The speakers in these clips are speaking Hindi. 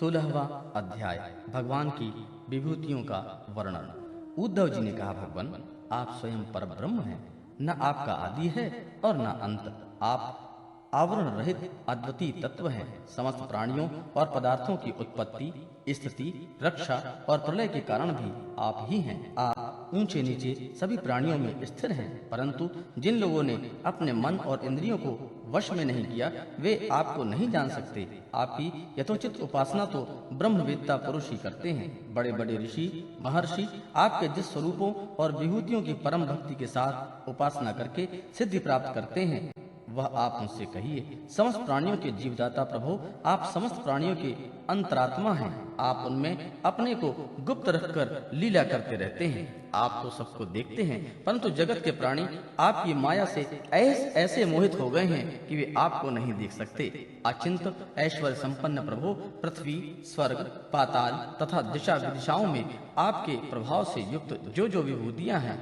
16वां अध्याय भगवान की विभूतियों का वर्णन। उद्धव जी ने कहा, भगवान आप स्वयं परब्रह्म हैं, न आपका आदि है और न अंत। आप आवरण रहित अद्वितीय तत्व हैं। समस्त प्राणियों और पदार्थों की उत्पत्ति, स्थिति, रक्षा और प्रलय के कारण भी आप ही हैं। आप ऊंचे नीचे सभी प्राणियों में स्थिर हैं, परंतु जिन लोगों ने अपने मन और इंद्रियों को वश में नहीं किया वे आपको नहीं जान सकते। आपकी यथोचित उपासना तो ब्रह्मवेत्ता पुरुष ही करते हैं। बड़े बड़े ऋषि महर्षि आपके जिस स्वरूपों और विभूतियों की परम भक्ति के साथ उपासना करके सिद्धि प्राप्त करते हैं वह आप मुझसे कहिए। समस्त प्राणियों के जीवदाता प्रभु, आप समस्त प्राणियों के अंतरात्मा हैं। आप उनमें अपने को गुप्त रखकर लीला करते रहते हैं। आप तो सबको देखते हैं, परंतु जगत के प्राणी आपकी माया से ऐसे मोहित हो गए हैं कि वे आपको नहीं देख सकते। अचिंत ऐश्वर्य संपन्न प्रभु, पृथ्वी, स्वर्ग, पाताल तथा दिशा विदिशाओं में आपके प्रभाव से युक्त जो जो विभूतियां हैं,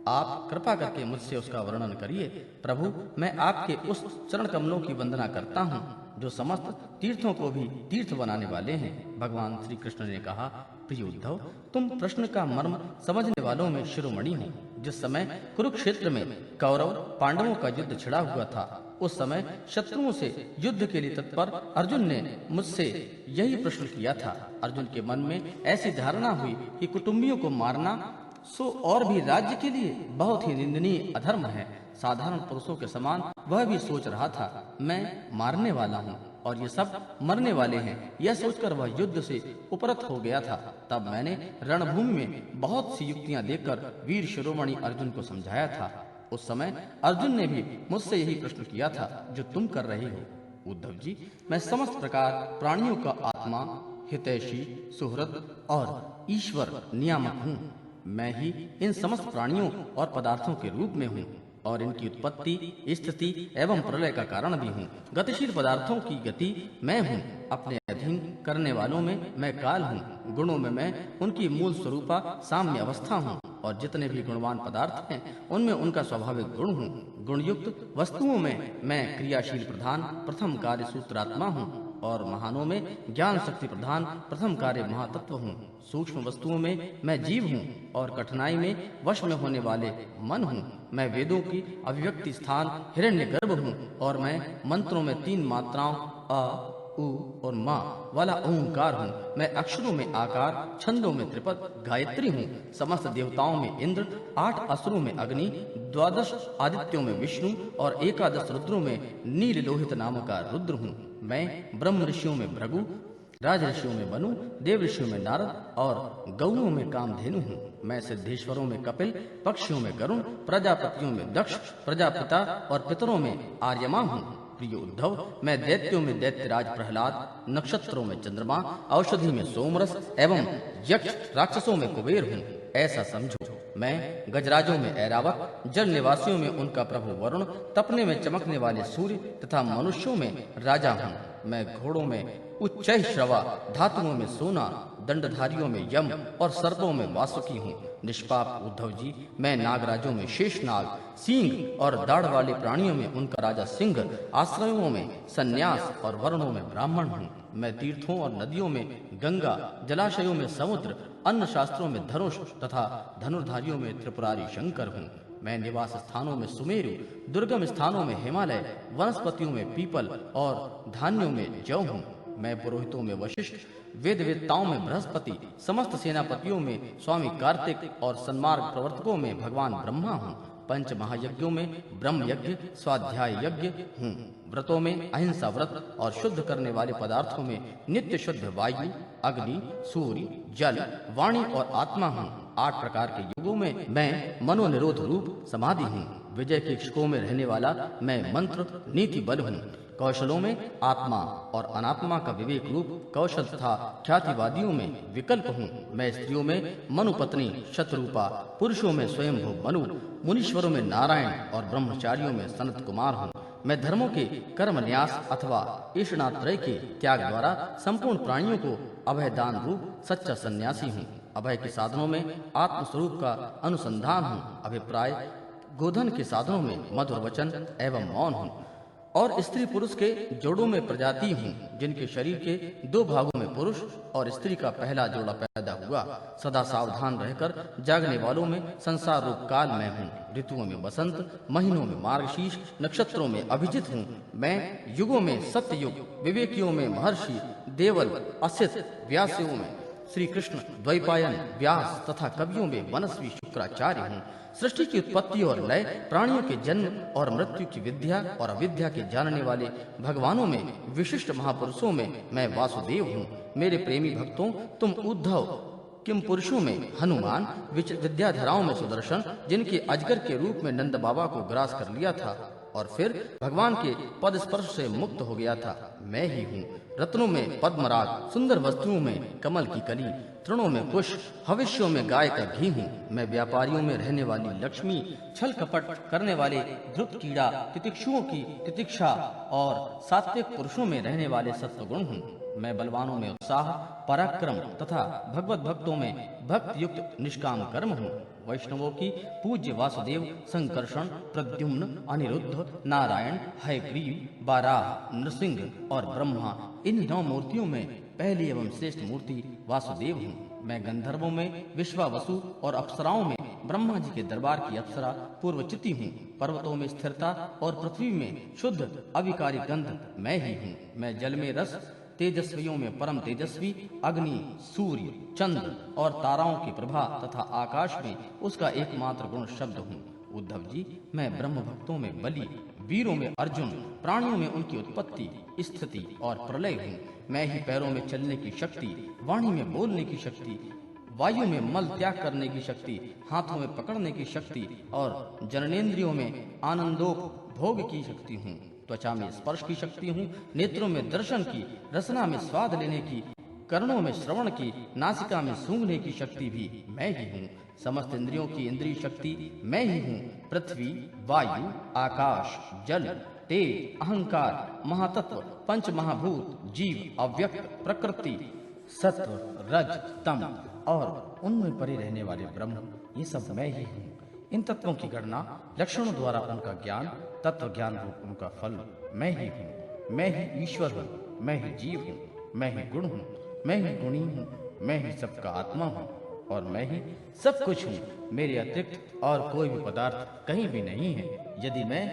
आप कृपा करके मुझसे उसका वर्णन करिए। प्रभु, मैं आपके उस चरण कमलों की वंदना करता हूँ जो समस्त तीर्थों को भी तीर्थ बनाने वाले हैं। भगवान श्री कृष्ण ने कहा, प्रिय उद्धव, तुम प्रश्न का मर्म समझने वालों में शिरोमणि हो। जिस समय कुरुक्षेत्र में कौरव पांडवों का युद्ध छिड़ा हुआ था, उस समय शत्रुओं से युद्ध के लिए तत्पर अर्जुन ने मुझसे यही प्रश्न किया था। अर्जुन के मन में ऐसी धारणा हुई कि कुटुंबियों को मारना सो और भी राज्य के लिए बहुत ही निंदनीय अधर्म है। साधारण पुरुषों के समान वह भी सोच रहा था, मैं मारने वाला हूँ और ये सब मरने वाले हैं। यह सोचकर वह युद्ध से उपरत हो गया था। तब मैंने रणभूमि में बहुत सी युक्तियां देकर वीर शिरोमणि अर्जुन को समझाया था। उस समय अर्जुन ने भी मुझसे यही प्रश्न किया था जो तुम कर रहे हो। उद्धव जी, मैं समस्त प्रकार प्राणियों का आत्मा, हितैषी, सुहृद और ईश्वर नियामक हूँ। मैं ही इन समस्त प्राणियों और पदार्थों के रूप में हूँ और इनकी उत्पत्ति, स्थिति एवं प्रलय का कारण भी हूँ। गतिशील पदार्थों की गति मैं हूँ। अपने अधीन करने वालों में मैं काल हूँ। गुणों में मैं उनकी मूल स्वरूपा साम्य अवस्था हूँ और जितने भी गुणवान पदार्थ हैं उनमें उनका स्वाभाविक गुण हूँ। गुणयुक्त वस्तुओं में मैं क्रियाशील प्रधान प्रथम कार्य सूत्रात्मा हूँ और महानों में ज्ञान शक्ति प्रधान प्रथम कार्य महातत्व हूँ। सूक्ष्म वस्तुओं में मैं जीव हूँ और कठिनाई में वश में होने वाले मन हूँ। मैं वेदों की अभिव्यक्ति स्थान हिरण्यगर्भ हूँ और मैं मंत्रों में 3 मात्राओं अ, उ और मा वाला ओंकार हूँ। मैं अक्षरों में आकार, छंदों में त्रिपद गायत्री हूँ। समस्त देवताओं में इंद्र, 8 असुरों में अग्नि, 12 आदित्यों में विष्णु और 11 रुद्रों में नील लोहित नाम का रुद्र हूँ। मैं ब्रह्म ऋषियों में भृगु, राज ऋषियों में मनु, देव ऋषियों में नारद और गौओं में कामधेनु हूँ। मैं सिद्धेश्वरों में कपिल, पक्षियों में गरुण, प्रजापतियों में दक्ष, प्रजापिता और पितरों में आर्यमा हूँ। प्रिय उद्धव, मैं दैत्यों में दैत्यराज प्रहलाद, नक्षत्रों में चंद्रमा, औषधि में सोमरस एवं यक्ष राक्षसों में कुबेर हूँ। ऐसा समझो। मैं गजराजों में ऐरावत, जल निवासियों में उनका प्रभु वरुण, तपने में चमकने वाले सूर्य तथा मनुष्यों में राजा हूँ। मैं घोड़ों में उच्चैः श्रवा, धातुओं में सोना, दंडधारियों में यम और सर्पों में वासुकी हूँ। निष्पाप उद्धव जी, मैं नागराजों में शेषनाग, सींग और दाढ़ वाले प्राणियों में उनका राजा सिंह, आश्रयों में सन्यास और वर्णों में ब्राह्मण हूँ। मैं तीर्थों और नदियों में गंगा, जलाशयों में समुद्र, अन्न शास्त्रों में धनुष तथा धनुर्धारियों में त्रिपुरारी शंकर हूँ। मैं निवास स्थानों में सुमेरु, दुर्गम स्थानों में हिमालय, वनस्पतियों में पीपल और धान्यों में जौ हूँ। मैं पुरोहितों में वशिष्ठ, वेदवेत्ताओं में बृहस्पति, समस्त सेनापतियों में स्वामी कार्तिक और सन्मार्ग प्रवर्तकों में भगवान ब्रह्मा हूँ। पंच महायज्ञों में ब्रह्म यज्ञ, स्वाध्याय यज्ञ हूँ। व्रतों में अहिंसा व्रत और शुद्ध करने वाले पदार्थों में नित्य शुद्ध वायु, अग्नि, सूर्य, जल, वाणी और आत्मा हूँ। 8 प्रकार के युगों में मैं मनोनिरोध रूप समाधि हूँ। विजय के इक्षुकों में रहने वाला मैं मंत्र नीति बल हूँ। कौशलों में आत्मा और अनात्मा का विवेक रूप कौशल तथा ख्यातिवादियों में विकल्प हूँ। मैं स्त्रियों में मनुपत्नी शतरूपा, पुरुषों में स्वयंभू मनु, मुनीश्वरों में नारायण और ब्रह्मचारियों में सनत कुमार हूँ। मैं धर्मों के कर्म न्यास अथवा ईशनात्रय के त्याग द्वारा संपूर्ण प्राणियों को अभय दान रूप सच्चा सन्यासी हूँ। अभय के साधनों में आत्मस्वरूप का अनुसंधान हूँ। अभिप्राय गोधन के साधनों में मधुर वचन एवं मौन हूँ। और स्त्री पुरुष के जोड़ों में प्रजाति हूँ, जिनके शरीर के 2 भागों में पुरुष और स्त्री का पहला जोड़ा पैदा हुआ। सदा सावधान रहकर जागने वालों में संसार रूप काल मैं हूँ। ऋतुओं में बसंत, महीनों में मार्गशीर्ष, नक्षत्रों में अभिजित हूँ। मैं युगों में सत्ययुग, विवेकियों में महर्षि, देवल, असित, व्यासियों में श्री कृष्ण, द्वैपायन, व्यास तथा कवियों में मनस्वी शुक्राचार्य हूँ। सृष्टि की उत्पत्ति और लय, प्राणियों के जन्म और मृत्यु की विद्या और अविद्या के जानने वाले भगवानों में, विशिष्ट महापुरुषों में मैं वासुदेव हूँ। मेरे प्रेमी भक्तों, तुम उद्धव, किम पुरुषों में हनुमान, विद्याधराओं में सुदर्शन, जिनके अजगर के रूप में नंद बाबा को ग्रास कर लिया था और फिर भगवान के पद स्पर्श से मुक्त हो गया था, मैं ही हूँ। रत्नों में पद्मराग, सुंदर वस्तुओं में कमल की कली, तृणों में कुश, भविष्यों में गाय का घी हूँ। मैं व्यापारियों में रहने वाली लक्ष्मी, छल कपट करने वाले धृत कीड़ा, तितिक्षुओं की तितिक्षा और सात्विक पुरुषों में रहने वाले सत्वगुण हूँ। मैं बलवानों में उत्साह, पराक्रम तथा भगवत भक्तों में भक्ति युक्त निष्काम कर्म हूँ। वैष्णवों की पूज्य वासुदेव, संकर्षण, प्रद्युम्न, अनिरुद्ध, नारायण, हयग्रीव, बाराह, नृसिंह और ब्रह्मा, इन 9 मूर्तियों में पहली एवं श्रेष्ठ मूर्ति वासुदेव हूँ। मैं गंधर्वों में विश्वावसु और अप्सराओं में ब्रह्मा जी के दरबार की अप्सरा पूर्वचिति हूँ। पर्वतों में स्थिरता और पृथ्वी में शुद्ध अविकारी गंध मैं ही हूँ। मैं जल में रस, तेजस्वियों में परम तेजस्वी, अग्नि, सूर्य, चंद्र और ताराओं की प्रभा तथा आकाश में उसका एकमात्र गुण शब्द हूँ। उद्धव जी, मैं ब्रह्म भक्तों में बलि, वीरों में अर्जुन, प्राणियों में उनकी उत्पत्ति, स्थिति और प्रलय हूँ। मैं ही पैरों में चलने की शक्ति, वाणी में बोलने की शक्ति, वायु में मल त्याग करने की शक्ति, हाथों में पकड़ने की शक्ति और जननेंद्रियों में आनंदोपभोग की शक्ति हूँ। त्वचा में स्पर्श की शक्ति हूँ, नेत्रों में दर्शन की, रसना में स्वाद लेने की, कर्णों में श्रवण की, नासिका में सूंघने की शक्ति भी मैं ही हूँ। समस्त इंद्रियों की इंद्रिय शक्ति मैं ही हूँ। पृथ्वी, वायु, आकाश, जल, तेज, अहंकार, महातत्व, पंच महाभूत, जीव, अव्यक्त, प्रकृति, सत्व, रज, तम और उनमें परे रहने वाले ब्रह्म, ये सब मैं ही हूँ। इन तत्वों की गणना लक्षणों द्वारा उनका ज्ञान, तत्व ज्ञान रूप उनका फल मैं ही हूँ। मैं ही ईश्वर हूँ, मैं ही जीव हूँ, मैं ही गुण हूँ, मैं ही गुणी हूँ, मैं ही सबका आत्मा हूँ और मैं ही सब कुछ हूँ। मेरे अतिरिक्त और कोई भी पदार्थ कहीं भी नहीं है। यदि मैं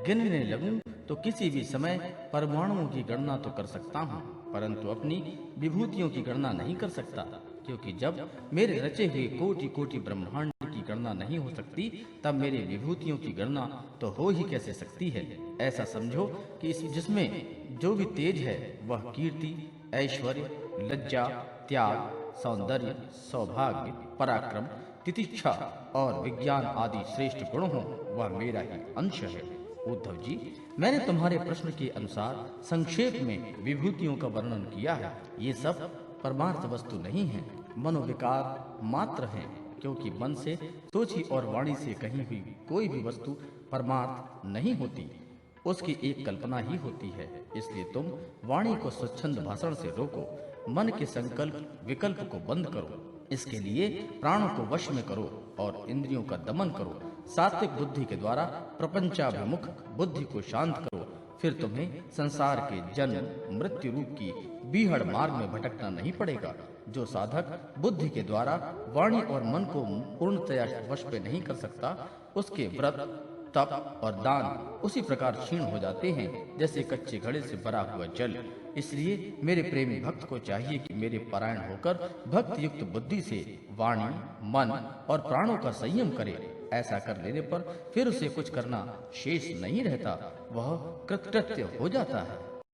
गिनने लगूं तो किसी भी समय परमाणुओं की गणना तो कर सकता हूँ, परंतु अपनी विभूतियों की गणना नहीं कर सकता, क्योंकि जब मेरे रचे हुए कोटि कोटि ब्रह्मांड की गणना नहीं हो सकती, तब मेरे विभूतियों की गणना तो हो ही कैसे सकती है। ऐसा समझो कि जिसमें जो भी तेज है वह कीर्ति, ऐश्वर्य, लज्जा, त्याग, सौंदर्य, सौभाग्य, पराक्रम, तितिक्षा और विज्ञान आदि श्रेष्ठ गुण हो, वह मेरा ही अंश है। उद्धव जी, मैंने तुम्हारे प्रश्न के अनुसार संक्षेप में विभूतियों का वर्णन किया है। ये सब परमार्थ वस्तु नहीं है, मनोविकार मात्र हैं, क्योंकि मन से सोची और वाणी से कहीं भी कोई भी वस्तु परमार्थ नहीं होती, उसकी एक कल्पना ही होती है। इसलिए तुम वाणी को स्वच्छंद भाषण से रोको, मन के संकल्प विकल्प को बंद करो, इसके लिए प्राणों को वश में करो और इंद्रियों का दमन करो। सात्विक बुद्धि के द्वारा प्रपंचाभिमुख बुद्धि को शांत करो, फिर तुम्हें संसार के जन्म मृत्यु रूप की बीहड़ मार्ग में भटकना नहीं पड़ेगा। जो साधक बुद्धि के द्वारा वाणी और मन को पूर्णतया वश पे नहीं कर सकता, उसके व्रत, तप और दान उसी प्रकार क्षीण हो जाते हैं जैसे कच्चे घड़े से भरा हुआ जल। इसलिए मेरे प्रेमी भक्त को चाहिए कि मेरे परायण होकर भक्ति युक्त बुद्धि से वाणी, मन और प्राणों का संयम करे। ऐसा कर लेने पर फिर उसे कुछ करना शेष नहीं रहता, वह कृतकृत्य हो जाता है।